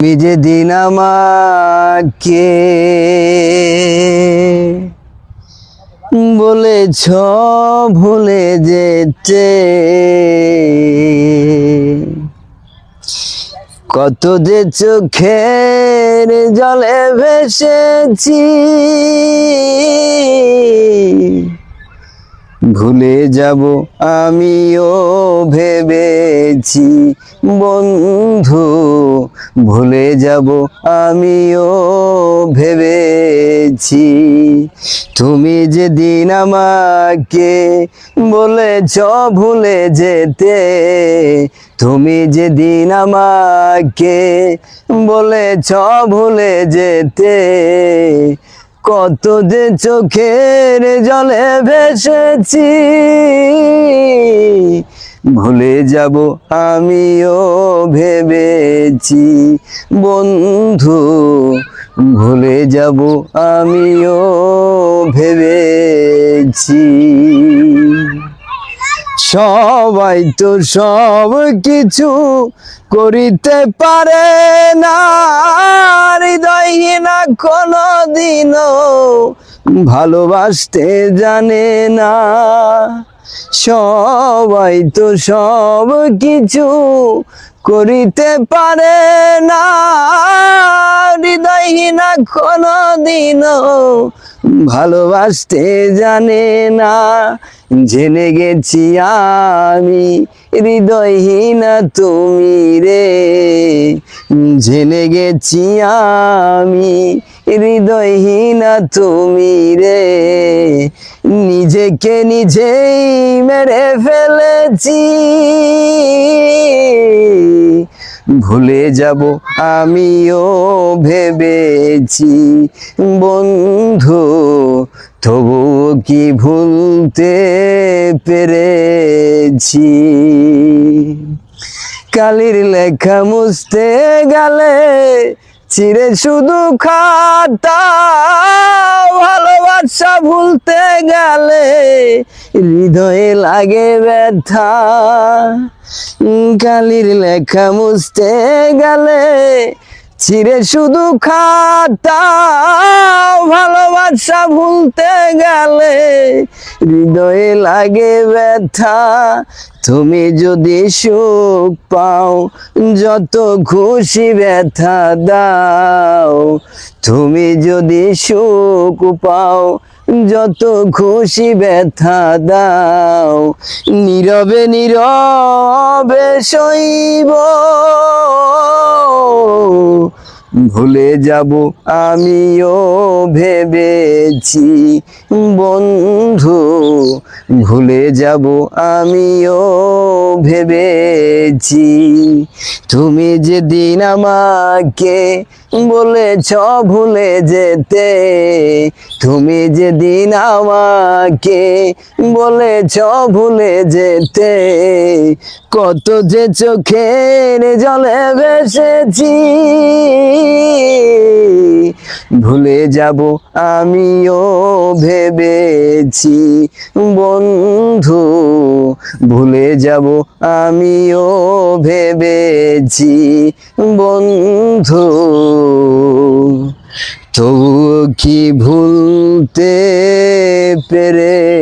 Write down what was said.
তুমি যেদিন আমাকে বলেছ ভুলে যেতে, কত যে চোখের জলে ভেসেছি, ভুলে যাব আমিও ভেবেছি বন্ধু, ভুলে যাব আমিও ভেবেছি। তুমি যেদিন আমাকে বলেছ ভুলে যেতে, তুমি যেদিন আমাকে বলেছ ভুলে যেতে, কত যে চোখের জলে ভেসেছি, ভুলে যাব আমিও ভেবেছি বন্ধু, ভুলে যাব আমিও ভেবেছি। সবাই তো সব কিছু করিতে পারে না, হৃদয়হীনা কোনদিনও ভালোবাসতে জানে না। সবাই তো সব কিছু করিতে পারে না, হৃদয়হীনা কোনদিনও ভালোবাসতে জানে না। জেনে গেছি আমি হৃদয়হীনা তুমি রে, জেনে গেছি আমি হৃদয়হীনা তুমি রে, নিজেকে নিজেই মেরে ফেলেছি, ভুলে যাব আমিও ভেবেছি বন্ধু, তবুও কি ভুলতে পেরেছি। কালির লেখা মুছতে গেলে চিরে শুধু খাতা, ভালোবাসা ভুলতে গেলে হৃদয়ে লাগে ব্যথা। কালির লেখা মুছতে গেলে চিরে শুধু খাতা, ভালোবাসা ভুলতে গেলে হৃদয়ে লাগে ব্যথা। তুমি যদি সুখ পাও যত খুশি ব্যথা দাও, তুমি যদি সুখ পাও যত খুশি ব্যথা দাও, নীরবে নীরবে সইব, ভুলে যাব আমিও ভেবেছি বন্ধু, ভুলে যাব আমিও ভেবেছি। তুমি যেদিন আমাকে বলেছ ভুলে যেতে, তুমি যেদিন আমাকে বলেছ ভুলে যেতে, কত যে চোখের জলে ভেসেছি, ভুলে যাব আমিও ভেবেছি বন্ধু, ভুলে যাব আমিও ভেবেছি বন্ধু, তবুও কি ভুলতে পেরেছি।